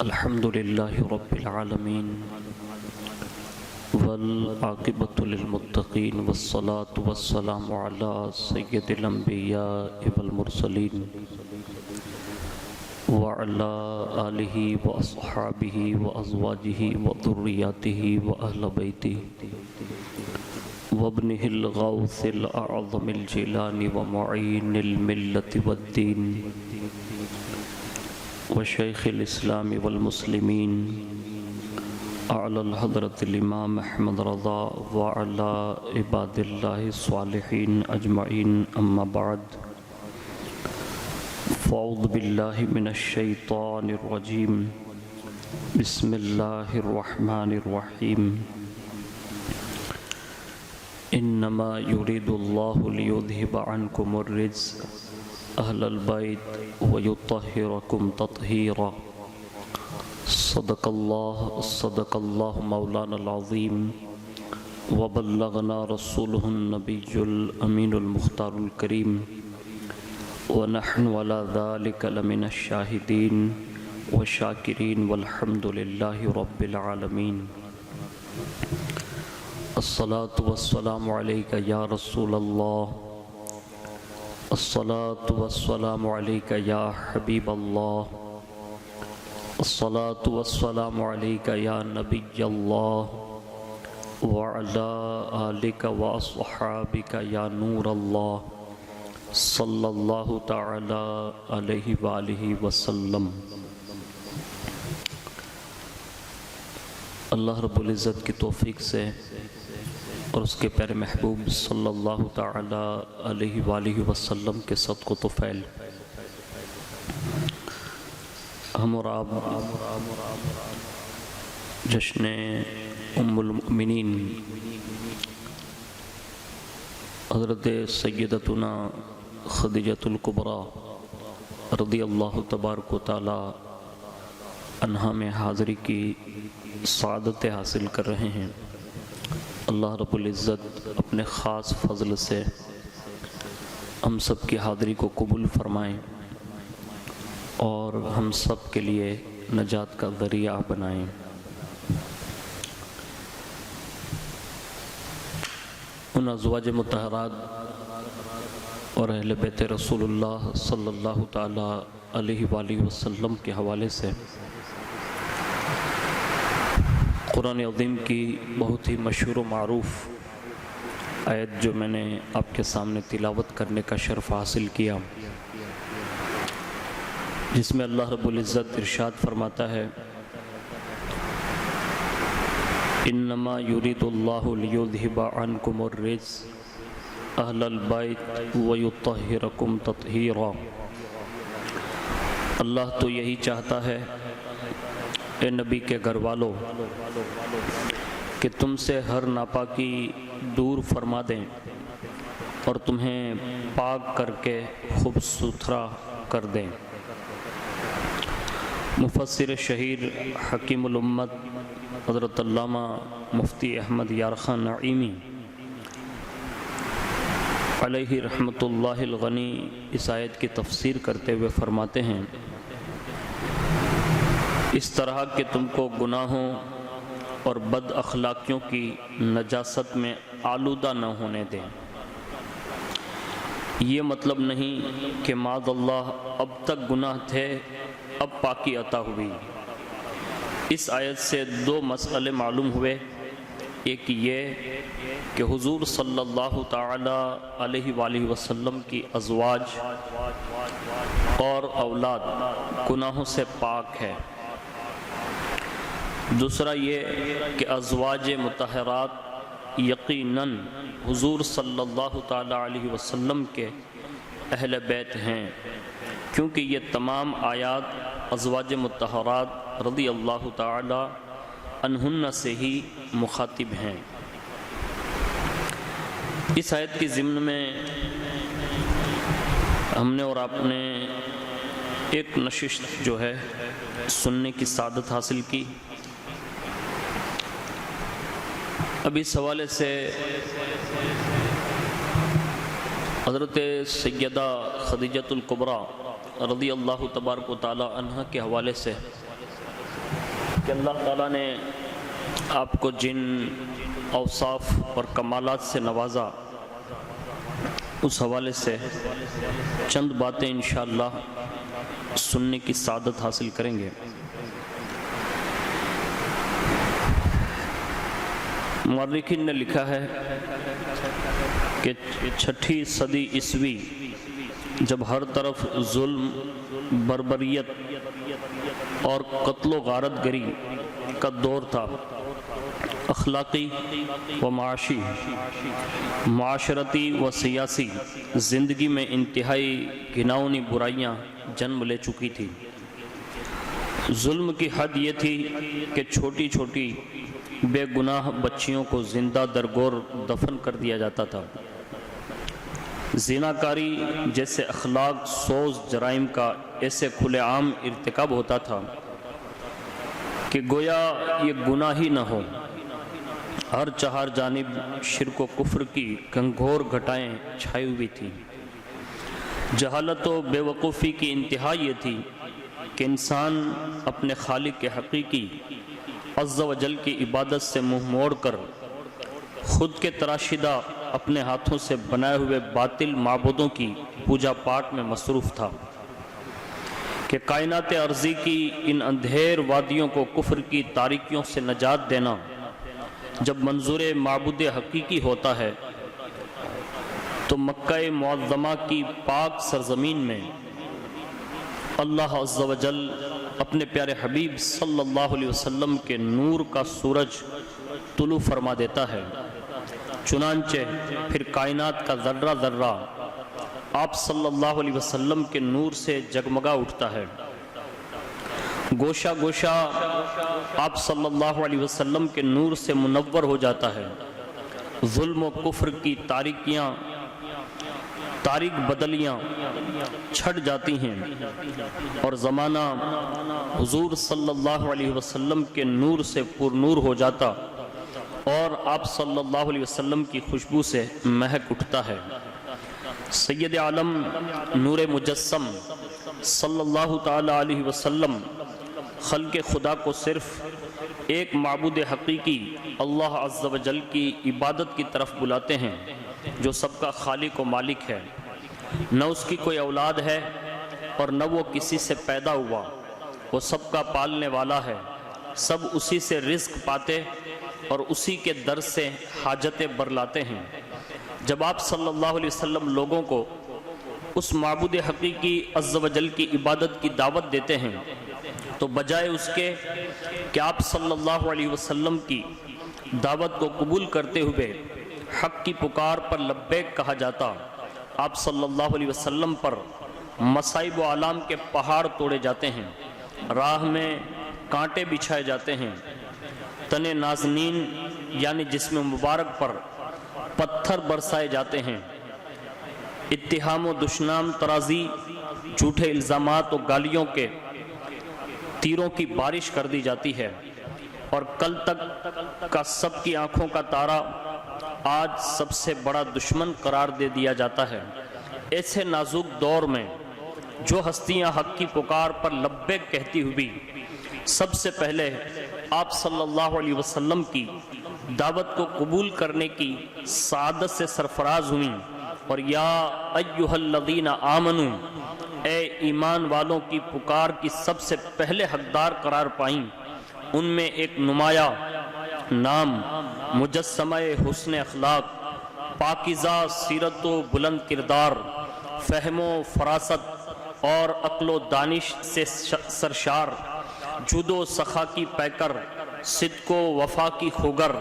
الحمد لله رب العالمين والعاقبة للمتقين والصلاة والسلام على سيد الأنبياء والمرسلين وعلى آله وأصحابه وأزواجه وذرياته وأهل بيته وابنه الغوث الأعظم الجيلاني ومعين الملة والدين وشيخ الإسلام والمسلمين أعلى الحضرة الإمام أحمد رضا وعلى عباد الله الصالحين أجمعين أما بعد فأعوذ بالله من الشيطان الرجيم بسم الله الرحمن الرحيم إنما يريد الله ليذهب عنكم الرجس أهل البيت ويطهركم تطهيرا صدق الله مولانا العظيم وبلغنا رسوله النبي الأمين المختار الكريم ونحن على ذلك لمن الشاهدين والشاكرين والحمد لله رب العالمين الصلاة والسلام عليك يا رسول الله الصلاة والسلام عليك يا حبيب الله الصلاة والسلام عليك يا نبي الله وعلى آلك وأصحابك يا نور الله صلى الله تعالى عليه وآله وسلم۔ اللہ رب العزت کی توفیق سے اور اس کے پیارے محبوب صلی اللہ تعالی علیہ وآلہ وسلم کے صدق و طفیل ہم اور آپ جشن ام المؤمنین حضرت سیدتنا خدیجۃ الکبریٰ رضی اللہ تبارک و تعالی عنہا میں حاضری کی سعادت حاصل کر رہے ہیں۔ اللہ رب العزت اپنے خاص فضل سے ہم سب کی حاضری کو قبول فرمائیں اور ہم سب کے لیے نجات کا ذریعہ بنائیں۔ ان ازواج مطہرات اور اہل بیت رسول اللہ صلی اللہ تعالی علیہ وآلہ وسلم کے حوالے سے قرآن عظیم کی بہت ہی مشہور و معروف آیت جو میں نے آپ کے سامنے تلاوت کرنے کا شرف حاصل کیا، جس میں اللہ رب العزت ارشاد فرماتا ہے انما یرید اللہ لیذہب عنکم الرجس اہل البیت ویطہرکم تطہیرا۔ اللہ تو یہی چاہتا ہے اے نبی کے گھر والو کہ تم سے ہر ناپاکی دور فرما دیں اور تمہیں پاک کر کے خوب ستھرا کر دیں۔ مفسر شہیر حکیم الامت حضرت علامہ مفتی احمد یارخان نعیمی علیہ رحمت اللہ الغنی اس آیت کی تفسیر کرتے ہوئے فرماتے ہیں اس طرح کہ تم کو گناہوں اور بد اخلاقیوں کی نجاست میں آلودہ نہ ہونے دیں۔ یہ مطلب نہیں کہ معاذ اللہ اب تک گناہ تھے اب پاکی عطا ہوئی۔ اس آیت سے دو مسئلے معلوم ہوئے، ایک یہ کہ حضور صلی اللہ تعالی علیہ وآلہ وسلم کی ازواج اور اولاد گناہوں سے پاک ہے، دوسرا یہ کہ ازواج مطہرات یقیناً حضور صلی اللہ تعالی علیہ وسلم کے اہل بیت ہیں، کیونکہ یہ تمام آیات ازواج مطہرات رضی اللہ تعالی عنہن سے ہی مخاطب ہیں۔ اس آیت کی ضمن میں ہم نے اور آپ نے ایک نشست جو ہے سننے کی سعادت حاصل کی۔ اب اس حوالے سے حضرت سیدہ خدیجۃ الکبریٰ رضی اللہ تبارک و تعالی عنہ کے حوالے سے کہ اللہ تعالیٰ نے آپ کو جن اوصاف اور کمالات سے نوازا، اس حوالے سے چند باتیں انشاءاللہ سننے کی سعادت حاصل کریں گے۔ مورخین نے لکھا ہے کہ 6 صدی عیسوی جب ہر طرف ظلم، بربریت اور قتل و غارت گری کا دور تھا، اخلاقی و معاشی، معاشرتی و سیاسی زندگی میں انتہائی گھناؤنی برائیاں جنم لے چکی تھی۔ ظلم کی حد یہ تھی کہ چھوٹی چھوٹی بے گناہ بچیوں کو زندہ درگور دفن کر دیا جاتا تھا۔ زناکاری جیسے اخلاق سوز جرائم کا ایسے کھلے عام ارتکاب ہوتا تھا کہ گویا یہ گناہ ہی نہ ہو۔ ہر چہار جانب شرک و کفر کی گھنگھور گھٹائیں چھائی ہوئی تھیں۔ جہالت و بے وقوفی کی انتہا یہ تھی کہ انسان اپنے خالق کے حقیقی عز و جل کی عبادت سے منہ موڑ کر خود کے تراشیدہ اپنے ہاتھوں سے بنائے ہوئے باطل معبودوں کی پوجا پاٹ میں مصروف تھا کہ کائنات ارضی کی ان اندھیر وادیوں کو کفر کی تاریکیوں سے نجات دینا جب منظور معبود حقیقی ہوتا ہے تو مکہ معظمہ کی پاک سرزمین میں اللہ عز و جل اپنے پیارے حبیب صلی اللہ علیہ وسلم کے نور کا سورج طلوع فرما دیتا ہے۔ چنانچہ پھر کائنات کا ذرہ ذرہ آپ صلی اللہ علیہ وسلم کے نور سے جگمگا اٹھتا ہے۔ گوشہ گوشہ آپ صلی اللہ علیہ وسلم کے نور سے منور ہو جاتا ہے۔ ظلم و کفر کی تاریک بدلیاں چھٹ جاتی ہیں اور زمانہ حضور صلی اللہ علیہ وسلم کے نور سے پر نور ہو جاتا اور آپ صلی اللہ علیہ وسلم کی خوشبو سے مہک اٹھتا ہے۔ سید عالم نور مجسم صلی اللہ تعالی علیہ وسلم خلق خدا کو صرف ایک معبود حقیقی اللہ عز و جل کی عبادت کی طرف بلاتے ہیں جو سب کا خالق و مالک ہے۔ نہ اس کی کوئی اولاد ہے اور نہ وہ کسی سے پیدا ہوا، وہ سب کا پالنے والا ہے۔ سب اسی سے رزق پاتے اور اسی کے در سے حاجتیں برلاتے ہیں۔ جب آپ صلی اللہ علیہ وسلم لوگوں کو اس معبود حقیقی عز و جل کی عبادت کی دعوت دیتے ہیں تو بجائے اس کے کہ آپ صلی اللہ علیہ وسلم کی دعوت کو قبول کرتے ہوئے حق کی پکار پر لبیک کہا جاتا، آپ صلی اللہ علیہ وسلم پر مصائب و آلام کے پہاڑ توڑے جاتے ہیں، راہ میں کانٹے بچھائے جاتے ہیں، تن نازنین یعنی جسم مبارک پر پتھر برسائے جاتے ہیں، اتہام و دشنام ترازی، جھوٹے الزامات و گالیوں کے تیروں کی بارش کر دی جاتی ہے، اور کل تک کا سب کی آنکھوں کا تارا آج سب سے بڑا دشمن قرار دے دیا جاتا ہے۔ ایسے نازک دور میں جو ہستیاں حق کی پکار پر لبیک کہتی ہوئی سب سے پہلے آپ صلی اللہ علیہ وسلم کی دعوت کو قبول کرنے کی سعادت سے سرفراز ہوئیں اور یا ایھا الذین آمنوا، اے ایمان والوں کی پکار کی سب سے پہلے حقدار قرار پائیں، ان میں ایک نمایاں نام، مجسمہ حسن اخلاق، پاکیزہ سیرت و بلند کردار، فہم و فراست اور عقل و دانش سے سرشار، جود و سخا کی پیکر، صدق و وفا کی خوگر،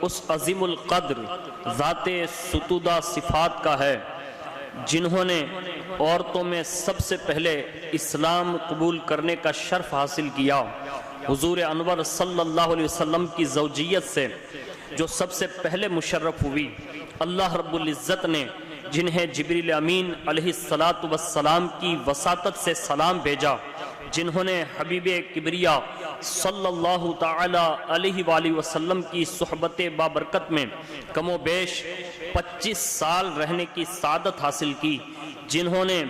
اس عظیم القدر ذات ستودہ صفات کا ہے جنہوں نے عورتوں میں سب سے پہلے اسلام قبول کرنے کا شرف حاصل کیا۔ حضور انور صلی اللہ علیہ وسلم کی زوجیت سے جو سب سے پہلے مشرف ہوئی، اللہ رب العزت نے جنہیں جبریل امین علیہ السلام کی وساطت سے سلام بھیجا، جنہوں نے حبیب کبریا صلی اللہ تعالی علیہ وآلہ وسلم کی صحبت بابرکت میں کم و بیش 25 سال رہنے کی سعادت حاصل کی، جنہوں نے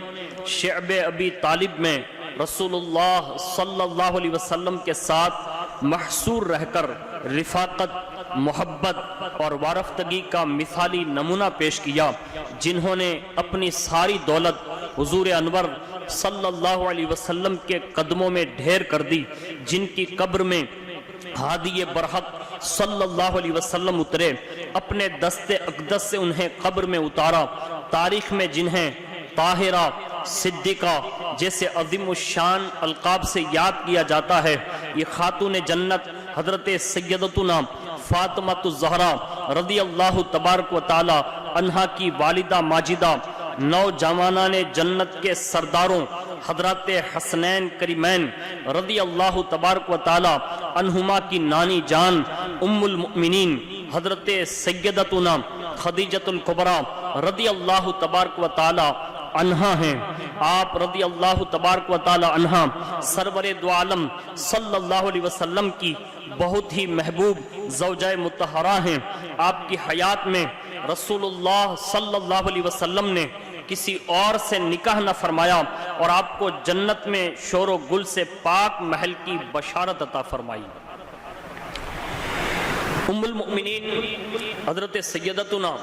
شعب ابی طالب میں رسول اللہ صلی اللہ علیہ وسلم کے ساتھ محصور رہ کر رفاقت، محبت اور وارفتگی کا مثالی نمونہ پیش کیا، جنہوں نے اپنی ساری دولت حضور انور صلی اللہ علیہ وسلم کے قدموں میں ڈھیر کر دی، جن کی قبر میں ہادی برحق صلی اللہ علیہ وسلم اترے، اپنے دست اقدس سے انہیں قبر میں اتارا۔ تاریخ میں جنہیں طاہرہ، صدیقہ جیسے عظیم الشان القاب سے یاد کیا جاتا ہے، یہ خاتون جنت حضرت سیدتنا فاطمہ الزہرا رضی اللہ تبارک و تعالی عنہا کی والدہ ماجدہ، نوجوانان جنت کے سرداروں حضرت حسنین کریمین رضی اللہ تبارک و تعالی عنہما کی نانی جان ام المؤمنین حضرت سیدتنا خدیجۃ الکبریٰ رضی اللہ تبارک و تعالی عنہا ہیں۔ آپ رضی اللہ تبارک و تعالی عنہا سرور دو عالم صلی اللہ علیہ وسلم کی بہت ہی محبوب زوجہ مطہرہ ہیں۔ آپ کی حیات میں رسول اللہ صلی اللہ علیہ وسلم نے کسی اور سے نکاح نہ فرمایا اور آپ کو جنت میں شور و گل سے پاک محل کی بشارت عطا فرمائی۔ ام المؤمنین حضرت سیدتنا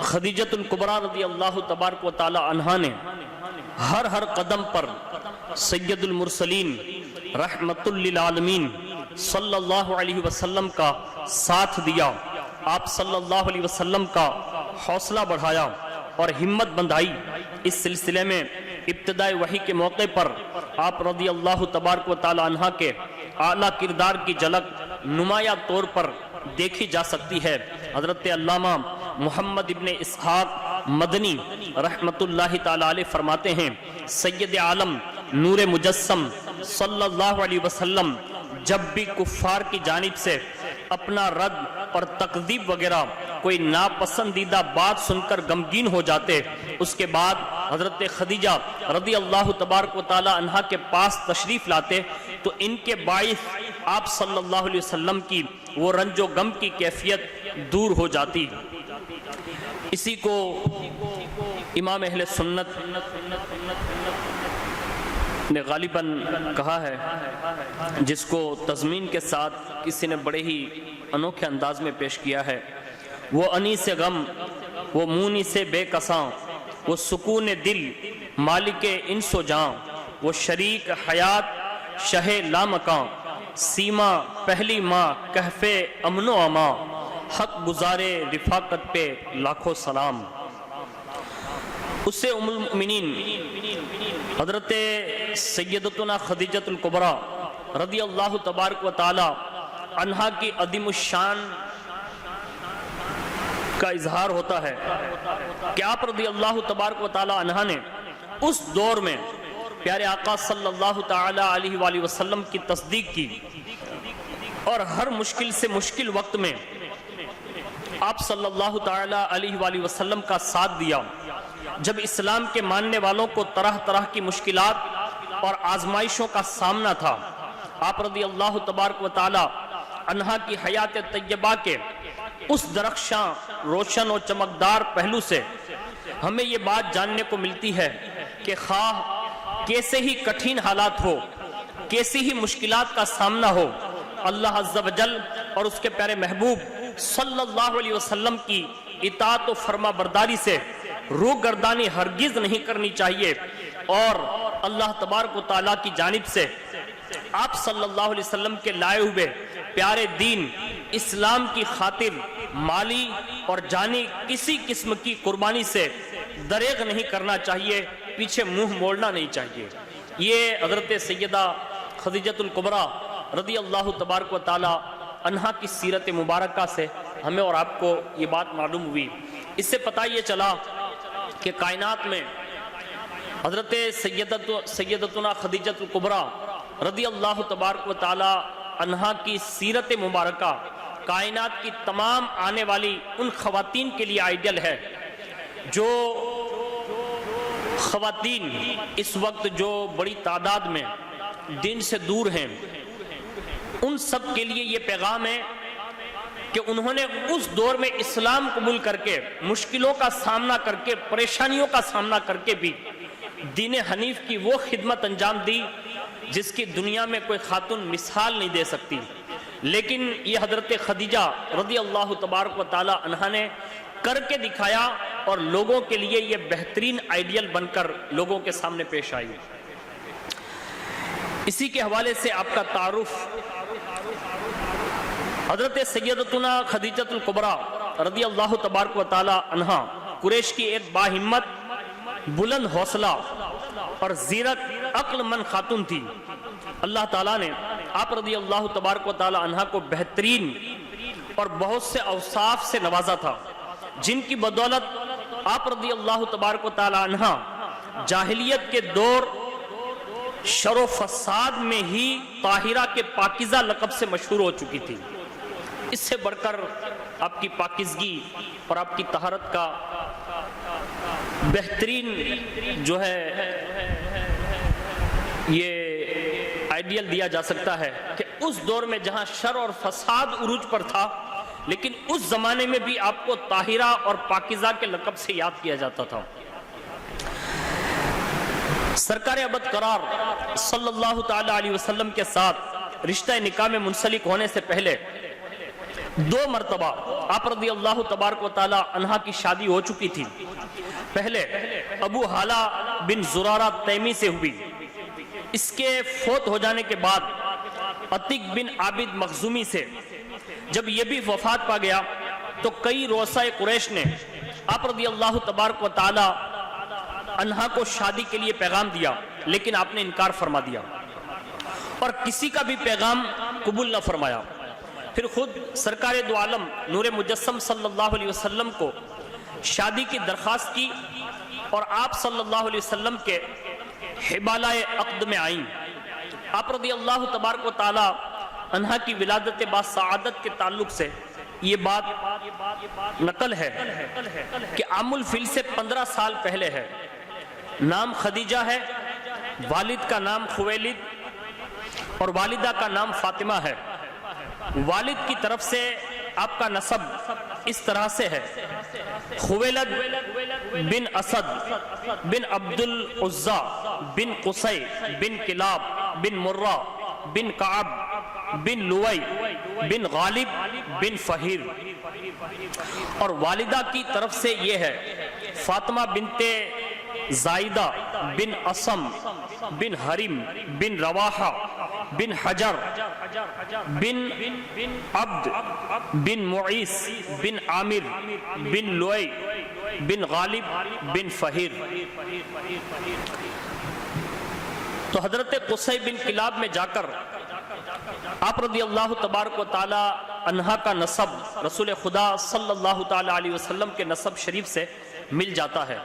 خدیجۃ الکبریٰ رضی اللہ تبارک و تعالی عنہا نے ہر قدم پر سید المرسلین رحمت للعالمین صلی اللہ علیہ وسلم کا ساتھ دیا۔ آپ صلی اللہ علیہ وسلم کا حوصلہ بڑھایا اور ہمت بندھائی۔ اس سلسلے میں ابتدائی وحی کے موقع پر آپ رضی اللہ تبارک و تعالی عنہ کے اعلیٰ کردار کی جھلک نمایاں طور پر دیکھی جا سکتی ہے۔ حضرت علامہ محمد ابن اسحاق مدنی رحمت اللہ تعالی علیہ فرماتے ہیں، سید عالم نور مجسم صلی اللہ علیہ وسلم جب بھی کفار کی جانب سے اپنا رد اور تکذیب وغیرہ کوئی ناپسندیدہ بات سن کر غمگین ہو جاتے، اس کے بعد حضرت خدیجہ رضی اللہ تبارک و تعالی عنہا کے پاس تشریف لاتے تو ان کے باعث آپ صلی اللہ علیہ وسلم کی وہ رنج و غم کی کیفیت دور ہو جاتی۔ اسی کو امام اہل سنت نے غالباً کہا ہے، جس کو تضمین کے ساتھ کسی نے بڑے ہی انوکھے انداز میں پیش کیا ہے، وہ انی سے غم، وہ مونی سے بے کساں، وہ سکون دل مالک انس و جاں، وہ شریک حیات شہ لامکاں، سیما پہلی ماں کہف امن و اما، حق گزارے رفاقت پہ لاکھوں سلام۔ اس سے ام المؤمنین حضرت سیدتنا خدیجۃ الکبریٰ رضی اللہ تبارک و تعالی عنہا کی عظیم الشان کا اظہار ہوتا ہے کہ آپ رضی اللہ تبارک و تعالی عنہا نے اس دور میں پیارے آقا صلی اللہ تعالی علیہ وآلہ وسلم کی تصدیق کی اور ہر مشکل سے مشکل وقت میں آپ صلی اللہ تعالی علیہ وآلہ وسلم کا ساتھ دیا۔ جب اسلام کے ماننے والوں کو طرح طرح کی مشکلات اور آزمائشوں کا سامنا تھا، آپ رضی اللہ تبارک و تعالی عنہا کی حیات طیبہ کے اس درخشاں روشن و چمکدار پہلو سے ہمیں یہ بات جاننے کو ملتی ہے کہ خواہ کیسے ہی کٹھن حالات ہو، کیسی ہی مشکلات کا سامنا ہو، اللہ عز و جل اور اس کے پیارے محبوب صلی اللہ علیہ وسلم کی اطاعت و فرما برداری سے روگردانی ہرگز نہیں کرنی چاہیے، اور اللہ تبارک و تعالیٰ کی جانب سے آپ صلی اللہ علیہ وسلم کے لائے ہوئے پیارے دین اسلام کی خاطر مالی اور جانی کسی قسم کی قربانی سے دریغ نہیں کرنا چاہیے، پیچھے منہ موڑنا نہیں چاہیے۔ یہ حضرت سیدہ خدیجۃ الکبریٰ رضی اللہ تبارک و تعالی عنہا کی سیرت مبارکہ سے ہمیں اور آپ کو یہ بات معلوم ہوئی۔ اس سے پتہ یہ چلا کہ کائنات میں حضرت سیدتنا خدیجۃ الکبریٰ رضی اللہ تبارک و تعالی عنہا کی سیرت مبارکہ کائنات کی تمام آنے والی ان خواتین کے لیے آئیڈیل ہے جو خواتین اس وقت جو بڑی تعداد میں دین سے دور ہیں، ان سب کے لیے یہ پیغام ہے کہ انہوں نے اس دور میں اسلام قبول کر کے مشکلوں کا سامنا کر کے پریشانیوں کا سامنا کر کے بھی دین حنیف کی وہ خدمت انجام دی جس کی دنیا میں کوئی خاتون مثال نہیں دے سکتی۔ لیکن یہ حضرت خدیجہ رضی اللہ تبارک و تعالی عنہا نے کر کے دکھایا اور لوگوں کے لیے یہ بہترین آئیڈیل بن کر لوگوں کے سامنے پیش آئی۔ اسی کے حوالے سے آپ کا تعارف حضرت سیدتنا خدیجہ الکبریٰ رضی اللہ تبارک و تعالی عنہا قریش کی ایک باہمت، بلند حوصلہ اور زیرک عقل مند خاتون تھی۔ اللہ تعالیٰ نے آپ رضی اللہ تبارک و تعالی عنہا کو بہترین اور بہت سے اوصاف سے نوازا تھا، جن کی بدولت آپ رضی اللہ تبارک و تعالی عنہا جاہلیت کے دور شر و فساد میں ہی طاہرہ کے پاکیزہ لقب سے مشہور ہو چکی تھی۔ اس سے بڑھ کر آپ کی پاکیزگی اور آپ کی طہارت کا بہترین جو ہے یہ آئیڈیل دیا جا سکتا ہے کہ اس دور میں جہاں شر اور فساد عروج پر تھا، لیکن اس زمانے میں بھی آپ کو طاہرہ اور پاکیزہ کے لقب سے یاد کیا جاتا تھا۔ سرکار ابد قرار صلی اللہ تعالی علیہ وسلم کے ساتھ رشتہ نکاح میں منسلک ہونے سے پہلے 2 مرتبہ آپ رضی اللہ تبارک و تعالی عنہا کی شادی ہو چکی تھی۔ پہلے ابو حالہ بن زرارہ تیمی سے ہوئی، اس کے فوت ہو جانے کے بعد عتیق بن عابد مخزومی سے۔ جب یہ بھی وفات پا گیا تو کئی رؤسائے قریش نے آپ رضی اللہ تبارک و تعالی عنہا کو شادی کے لیے پیغام دیا، لیکن آپ نے انکار فرما دیا اور کسی کا بھی پیغام قبول نہ فرمایا۔ پھر خود سرکار دو عالم نور مجسم صلی اللہ علیہ وسلم کو شادی کی درخواست کی اور آپ صلی اللہ علیہ وسلم کے حبالہ عقد میں آئیں۔ آپ رضی اللہ تبارک و تعالی عنہا کی ولادت با سعادت کے تعلق سے یہ بات نقل ہے کہ عام الفیل سے 15 سال پہلے ہے۔ نام خدیجہ ہے، والد کا نام خویلد اور والدہ کا نام فاطمہ ہے۔ والد کی طرف سے آپ کا نسب اس طرح سے ہے: خویلد بن اسد بن عبد العزا بن قصی بن کلاب بن مرہ بن کعب بن لوئی بن غالب بن فہیر۔ اور والدہ کی طرف سے یہ ہے: فاطمہ بنت زائدہ بن اسم بن حرم بن رواحہ بن حجر بن عبد بن معیس بن عامر بن لوئی بن غالب بن فہیر۔ تو حضرت قصی بن کلاب میں جا کر آپ رضی اللہ تبارک و تعالی عنہا کا نسب رسول خدا صلی اللہ تعالی علیہ وسلم کے نسب شریف سے مل جاتا ہے۔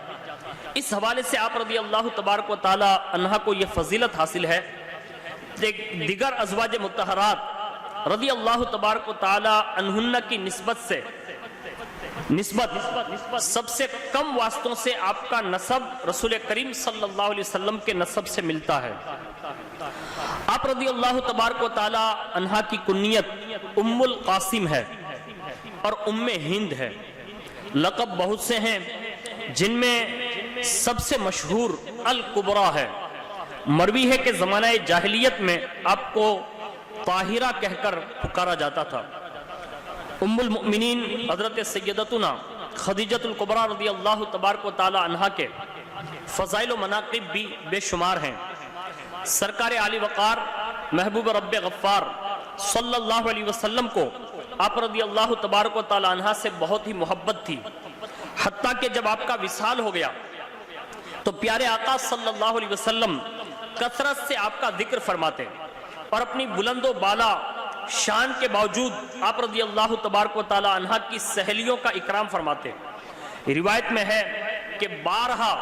اس حوالے سے آپ رضی اللہ تبارک و تعالی عنہا کو یہ فضیلت حاصل ہے کہ دیگر ازواج مطہرات رضی اللہ تبارک و تعالی عنہن کی نسبت سب سے کم واسطوں سے آپ کا نسب رسول کریم صلی اللہ علیہ وسلم کے نسب سے ملتا ہے۔ آپ رضی اللہ تبارک و تعالی عنہا کی کنیت ام القاسم ہے اور ام ہند ہے۔ لقب بہت سے ہیں، جن میں سب سے مشہور الکبریٰ ہے۔ مروی ہے کہ زمانہ جاہلیت میں آپ کو طاہرہ کہہ کر پکارا جاتا تھا۔ ام المؤمنین حضرت سیدتنا خدیجہ الکبریٰ رضی اللہ تبارک و تعالی عنہا کے فضائل و مناقب بھی بے شمار ہیں۔ سرکار عالی وقار محبوب رب غفار صلی اللہ علیہ وسلم کو آپ رضی اللہ تبارک و تعالی عنہا سے بہت ہی محبت تھی، حتیٰ کہ جب آپ کا وصال ہو گیا تو پیارے آقا صلی اللہ علیہ وسلم کثرت سے آپ کا ذکر فرماتے اور اپنی بلند و بالا شان کے باوجود آپ رضی اللہ تبارک و تعالی عنہا کی سہیلیوں کا اکرام فرماتے۔ روایت میں ہے کہ بارہا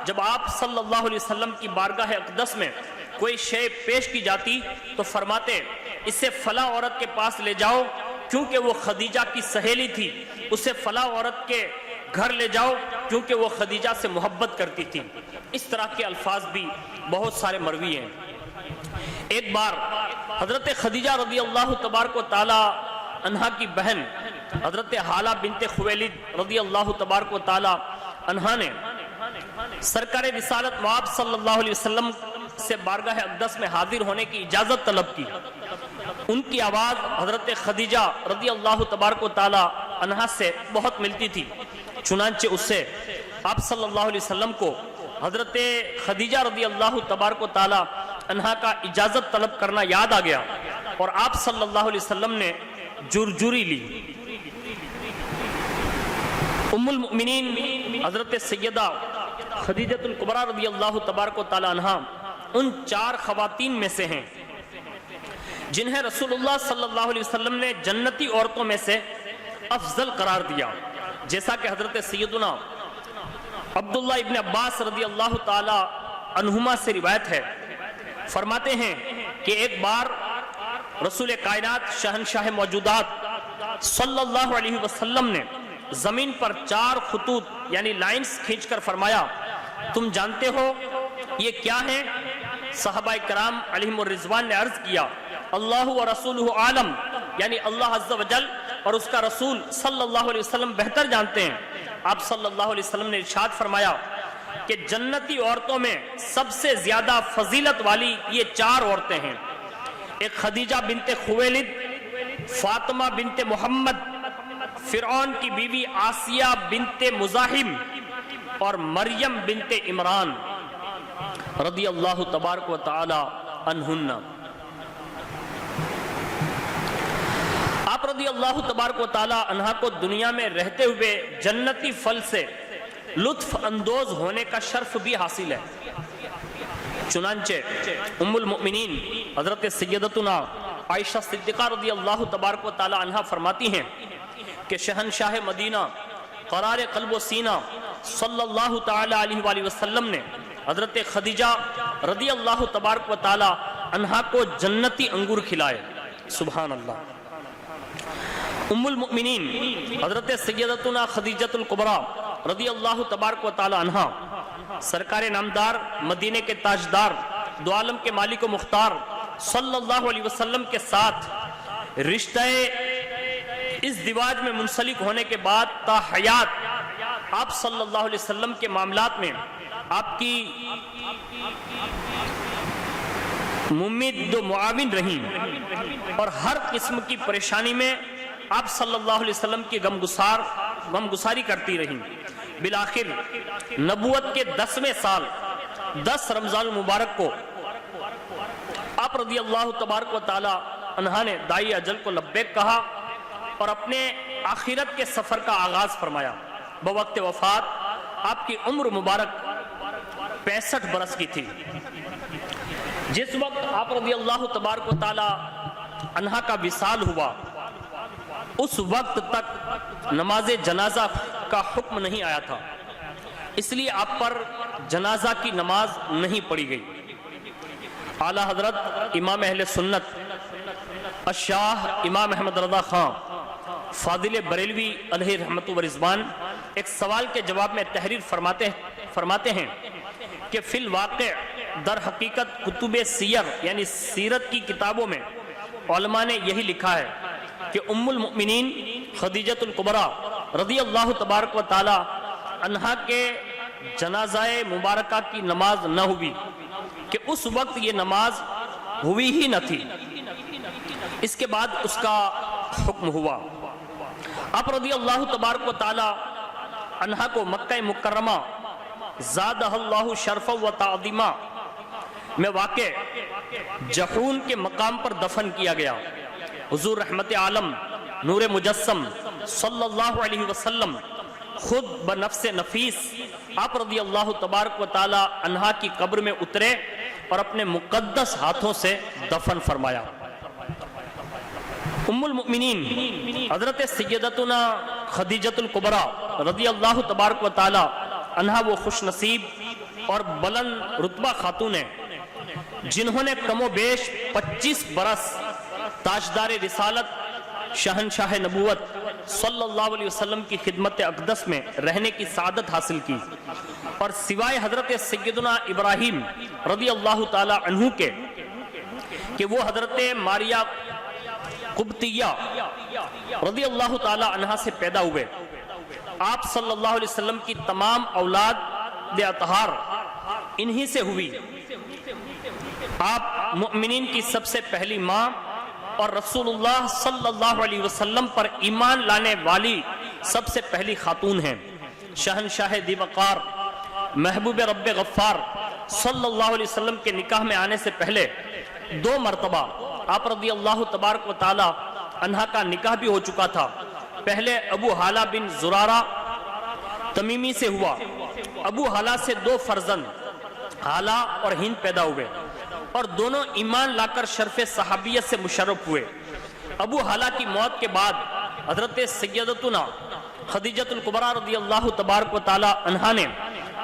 جب آپ صلی اللہ علیہ وسلم کی بارگاہ اقدس میں کوئی شے پیش کی جاتی تو فرماتے اسے فلاں عورت کے پاس لے جاؤ کیونکہ وہ خدیجہ کی سہیلی تھی، اسے فلاں عورت کے گھر لے جاؤ کیونکہ وہ خدیجہ سے محبت کرتی تھی۔ اس طرح کے الفاظ بھی بہت سارے مروی ہیں۔ ایک بار حضرت خدیجہ رضی اللہ تبارک و تعالی عنہا کی بہن حضرت حالہ بنت خویلد رضی اللہ تبارک و تعالی عنہا نے سرکار رسالت مآب صلی اللہ علیہ وسلم سے بارگاہ اقدس میں حاضر ہونے کی اجازت طلب کی ان کی آواز حضرت خدیجہ رضی اللہ تبارک و تعالی عنہا سے بہت ملتی تھی، چنانچہ اس سے آپ صلی اللہ علیہ وسلم کو حضرت خدیجہ رضی اللہ تبارک و تعالی عنہا کا اجازت طلب کرنا یاد آ گیا، اور آپ صلی اللہ علیہ وسلم نے جرجری لی۔ ام المؤمنین حضرت سیدہ خدیجہ الکبریٰ رضی اللہ تبارک و تعالی عنہا ان 4 خواتین میں سے ہیں جنہیں رسول اللہ صلی اللہ علیہ وسلم نے جنتی عورتوں میں سے افضل قرار دیا، جیسا کہ حضرت سیدنا عبداللہ ابن عباس رضی اللہ تعالی عنہما سے روایت ہے، فرماتے ہیں کہ ایک بار رسول کائنات شہنشاہ موجودات صلی اللہ علیہ وسلم نے زمین پر 4 خطوط یعنی لائنز کھینچ کر فرمایا، تم جانتے ہو یہ کیا ہیں؟ صحابہ کرام علیہم الرضوان نے عرض کیا، اللہ و رسولہ عالم، یعنی اللہ عز و جل اور اس کا رسول صلی اللہ علیہ وسلم بہتر جانتے ہیں۔ آپ صلی اللہ علیہ وسلم نے ارشاد فرمایا کہ جنتی عورتوں میں سب سے زیادہ فضیلت والی یہ 4 عورتیں ہیں، ایک خدیجہ بنت خویلد، فاطمہ بنت محمد، فرعون کی بیوی آسیہ بنت مزاحم اور مریم بنت عمران رضی اللہ تبارک و تعالی عنہن۔ آپ رضی اللہ تبارک و تعالی عنہا کو دنیا میں رہتے ہوئے جنتی پھل سے لطف اندوز ہونے کا شرف بھی حاصل ہے، چنانچہ ام المؤمنین حضرت سیدتنا عائشہ صدیقہ رضی اللہ تبارک و تعالی عنہا فرماتی ہیں کہ شہنشاہ مدینہ قرار قلب و سینہ صلی اللہ تعالی علیہ وآلہ وسلم نے حضرت خدیجہ رضی اللہ تبارک و تعالی عنہا کو جنتی انگور کھلائے، سبحان اللہ۔ ام المؤمنین حضرت سیدتنا خدیجہ الکبریٰ رضی اللہ تبارک و تعالی عنہا سرکار نامدار، مدینے کے تاجدار، دو عالم کے مالک و مختار صلی اللہ علیہ وسلم کے ساتھ رشتہ ازدواج میں منسلک ہونے کے بعد تا حیات آپ صلی اللہ علیہ وسلم کے معاملات میں آپ کی ممید و معاون رہیں، اور ہر قسم کی پریشانی میں آپ صلی اللہ علیہ وسلم کی غمگساری کرتی رہیں۔ بالآخر نبوت کے 10ویں سال 10 رمضان المبارک کو آپ رضی اللہ تبارک و تعالی عنہا نے دائی اجل کو لبیک کہا اور اپنے آخرت کے سفر کا آغاز فرمایا۔ بوقت وفات آپ کی عمر مبارک 65 برس کی تھی۔ جس وقت آپ رضی اللہ تبارک و تعالی عنہا کا وصال ہوا، اس وقت تک نماز جنازہ کا حکم نہیں آیا تھا، اس لیے آپ پر جنازہ کی نماز نہیں پڑھی گئی۔ اعلیٰ حضرت امام اہل سنت الشاہ امام احمد رضا خان فاضل بریلوی علیہ رحمت و رضوان ایک سوال کے جواب میں تحریر فرماتے ہیں کہ فی الواقع در حقیقت کتب سیر یعنی سیرت کی کتابوں میں علماء نے یہی لکھا ہے کہ ام المؤمنین خدیجہ الکبریٰ رضی اللہ تبارک و تعالی عنہا کے جنازہ مبارکہ کی نماز نہ ہوئی، کہ اس وقت یہ نماز ہوئی ہی نہ تھی، اس کے بعد اس کا حکم ہوا۔ آپ رضی اللہ تبارک و تعالی عنہا کو مکہ مکرمہ زادہ اللہ شرفا و تعظیما میں واقع جحون کے مقام پر دفن کیا گیا۔ حضور رحمت عالم نور مجسم صلی اللہ علیہ وسلم خود بنفس نفیس آپ رضی اللہ تبارک و تعالی عنہا کی قبر میں اترے اور اپنے مقدس ہاتھوں سے دفن فرمایا۔ ام المؤمنین حضرت سیدتنا خدیجہ الکبریٰ رضی اللہ تبارک و تعالی عنہا وہ خوش نصیب اور بلند رتبہ خاتون ہیں جنہوں نے کم و بیش 25 برس تاجدار رسالت شہنشاہ نبوت صلی اللہ علیہ وسلم کی خدمت اقدس میں رہنے کی سعادت حاصل کی، اور سوائے حضرت سیدنا ابراہیم رضی اللہ تعالی عنہ کے کہ وہ حضرت ماریہ قبطیہ رضی اللہ تعالی عنہ سے پیدا ہوئے، آپ صلی اللہ علیہ وسلم کی تمام اولاد اطہار انہی سے ہوئی۔ آپ مؤمنین کی سب سے پہلی ماں اور رسول اللہ صلی اللہ علیہ وسلم پر ایمان لانے والی سب سے پہلی خاتون ہیں۔ شہنشاہ دی وقار محبوب رب غفار صلی اللہ علیہ وسلم کے نکاح میں آنے سے پہلے 2 مرتبہ آپ رضی اللہ تبارک و تعالی عنہ کا نکاح بھی ہو چکا تھا۔ پہلے ابو حالہ بن زرارہ تمیمی سے ہوا۔ ابو حالہ سے 2 فرزند حالہ اور ہند پیدا ہوئے اور دونوں ایمان لا کر شرف صحابیت سے مشرف ہوئے۔ ابو حالہ کی موت کے بعد حضرت سیدتنا خدیجۃ الکبریٰ رضی اللہ تبارک و تعالی عنہا نے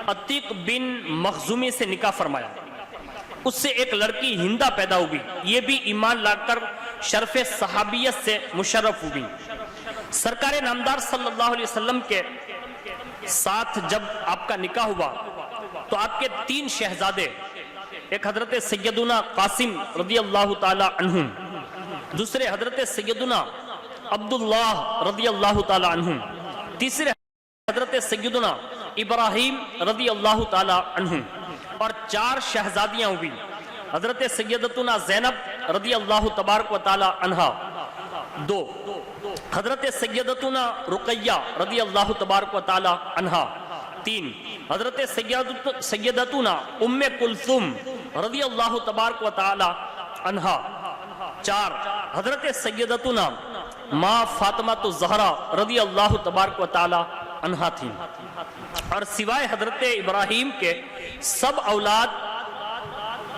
عتیق بن مخزومی سے نکاح فرمایا۔ اس سے ایک لڑکی ہندہ پیدا ہوئی، یہ بھی ایمان لا کر شرف صحابیت سے مشرف ہوئی۔ سرکار نامدار صلی اللہ علیہ وسلم کے ساتھ جب آپ کا نکاح ہوا تو آپ کے 3 شہزادے، ایک حضرت سیدنا قاسم رضی اللہ تعالی عنہ، دوسرے حضرت سیدنا عبداللہ رضی اللہ تعالی عنہ، تیسرے حضرت سیدنا ابراہیم رضی اللہ تعالی عنہ، اور 4 شہزادیاں ہوئی، حضرت سیدتنا زینب رضی اللہ تبارک و تعالی عنہ 2، حضرت سیدتنا رقیہ رضی اللہ تبارک و تعالی عنہ 3، حضرت سیدتنا ام کلثوم رضی اللہ تبارک و تعالی عنہ 4، حضرت سیدتنا ماں فاطمہ الزہرا رضی اللہ تبارک و تعالی عنہ تھیں۔ اور سوائے حضرت ابراہیم کے سب اولاد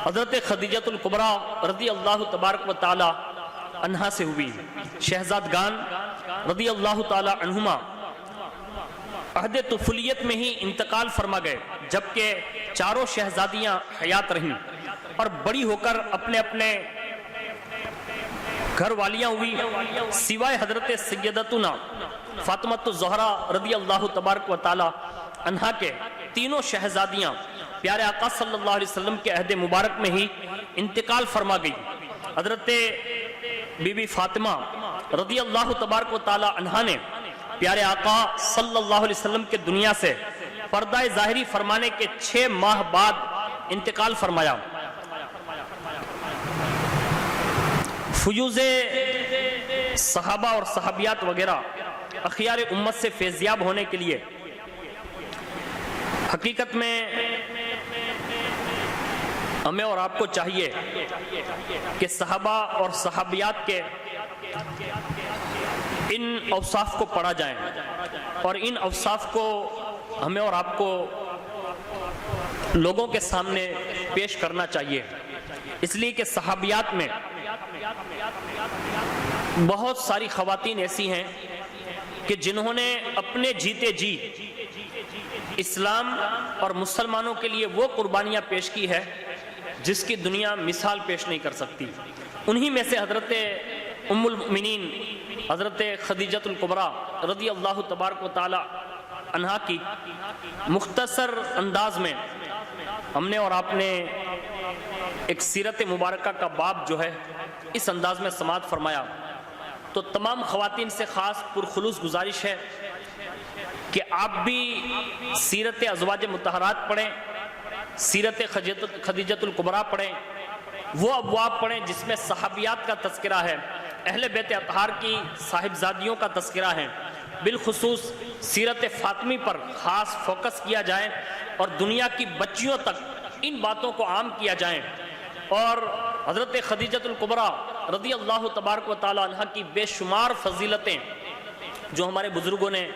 حضرت خدیجۃ الکبریٰ رضی اللہ تبارک و تعالی عنہ سے ہوئی۔ شہزادگان رضی اللہ تعالی عنہما عہد طفولیت میں ہی انتقال فرما گئے، جبکہ 4 شہزادیاں حیات رہیں اور بڑی ہو کر اپنے اپنے گھر والیاں ہوئی۔ سوائے حضرت سیدتنا فاطمہ الزہرا رضی اللہ تبارک و تعالی عنہا کے 3 شہزادیاں پیارے آقا صلی اللہ علیہ وسلم کے عہد مبارک میں ہی انتقال فرما گئی۔ حضرت بی بی فاطمہ رضی اللہ تبارک و تعالی عنہا نے پیارے آقا صلی اللہ علیہ وسلم کے دنیا سے پردہ ظاہری فرمانے کے 6 ماہ بعد انتقال فرمایا۔ فیوز صحابہ اور صحابیات وغیرہ اخیار امت سے فیضیاب ہونے کے لیے حقیقت میں ہمیں اور آپ کو چاہیے کہ صحابہ اور صحابیات کے ان اوصاف کو پڑھا جائیں، اور ان اوصاف کو ہمیں اور آپ کو لوگوں کے سامنے پیش کرنا چاہیے، اس لیے کہ صحابیات میں بہت ساری خواتین ایسی ہیں کہ جنہوں نے اپنے جیتے جی اسلام اور مسلمانوں کے لیے وہ قربانیاں پیش کی ہے جس کی دنیا مثال پیش نہیں کر سکتی۔ انہی میں سے حضرت ام المؤمنین حضرت خدیجۃ الکبریٰ رضی اللہ تبارک و تعالی عنہا کی مختصر انداز میں ہم نے اور آپ نے ایک سیرت مبارکہ کا باب جو ہے اس انداز میں سماعت فرمایا، تو تمام خواتین سے خاص پرخلوص گزارش ہے کہ آپ بھی سیرت ازواج مطہرات پڑھیں، سیرت خدیجۃ الکبریٰ پڑھیں، وہ ابواب پڑھیں جس میں صحابیات کا تذکرہ ہے، اہل بیت اطہار کی صاحبزادیوں کا تذکرہ ہے، بالخصوص سیرت فاطمی پر خاص فوکس کیا جائے اور دنیا کی بچیوں تک ان باتوں کو عام کیا جائیں، اور حضرت خدیجۃ الکبریٰ رضی اللہ تبارک و تعالی عنہ کی بے شمار فضیلتیں جو ہمارے بزرگوں نے،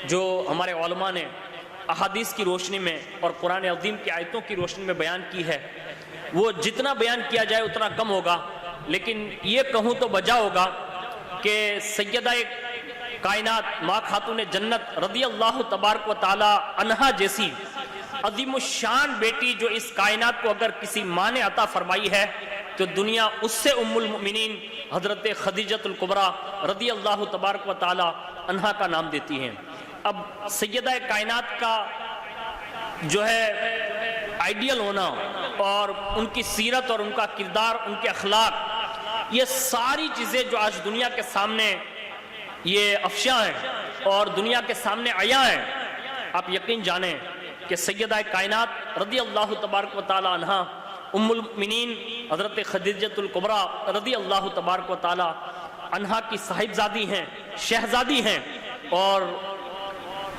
جو ہمارے علماء نے احادیث کی روشنی میں اور قرآن عظیم کی آیتوں کی روشنی میں بیان کی ہے، وہ جتنا بیان کیا جائے اتنا کم ہوگا، لیکن یہ کہوں تو بجا ہوگا کہ سیدہ کائنات ماں خاتون جنت رضی اللہ تبارک و تعالی عنہا جیسی عظیم الشان بیٹی جو اس کائنات کو اگر کسی ماں نے عطا فرمائی ہے تو دنیا اس سے ام المؤمنین حضرت خدیجۃ الکبریٰ رضی اللہ تبارک و تعالی عنہا کا نام دیتی ہیں۔ اب سیدہ کائنات کا جو ہے آئیڈیل ہونا اور ان کی سیرت اور ان کا کردار، ان کے اخلاق، یہ ساری چیزیں جو آج دنیا کے سامنے یہ افشاں ہیں اور دنیا کے سامنے عیاں ہیں، آپ یقین جانیں کہ سیدہ کائنات رضی اللہ تبارک و تعالی عنہا ام المؤمنین حضرت خدیجۃ الکبریٰ رضی اللہ تبارک و تعالی عنہا کی صاحبزادی ہیں، شہزادی ہیں، اور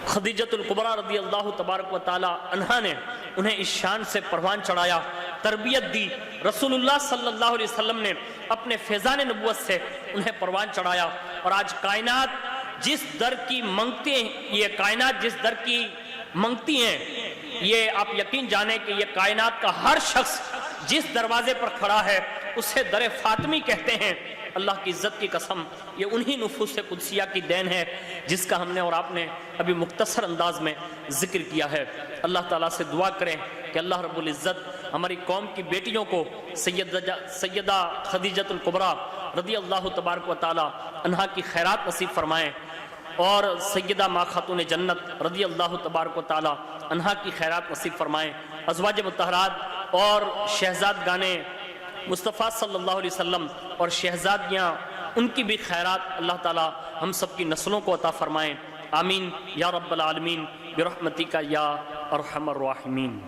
خدیجۃ الکبریٰ رضی اللہ تبارک و تعالی عنہا نے انہیں اس شان سے پروان چڑھایا، تربیت دی۔ رسول اللہ صلی اللہ علیہ وسلم نے اپنے فیضان نبوت سے انہیں پروان چڑھایا، اور آج کائنات جس در کی منگتی ہیں، یہ کائنات جس در کی منگتی ہیں، یہ آپ یقین جانیں کہ یہ کائنات کا ہر شخص جس دروازے پر کھڑا ہے اسے در فاطمی کہتے ہیں۔ اللہ کی عزت کی قسم، یہ انہی نفوس قدسیہ کی دین ہے جس کا ہم نے اور آپ نے ابھی مختصر انداز میں ذکر کیا ہے۔ اللہ تعالیٰ سے دعا کریں کہ اللہ رب العزت ہماری قوم کی بیٹیوں کو سیدہ خدیجۃ الکبریٰ رضی اللہ تبارک و تعالی عنہا کی خیرات نصیب فرمائیں، اور سیدہ ماں خاتون جنت رضی اللہ تبارک و تعالی عنہا کی خیرات نصیب فرمائیں۔ ازواج مطہرات اور شہزادگان مصطفیٰ صلی اللہ علیہ وسلم اور شہزادیاں، ان کی بھی خیرات اللہ تعالی ہم سب کی نسلوں کو عطا فرمائیں۔ آمین یا رب العالمین برحمتک یا ارحم الراحمین۔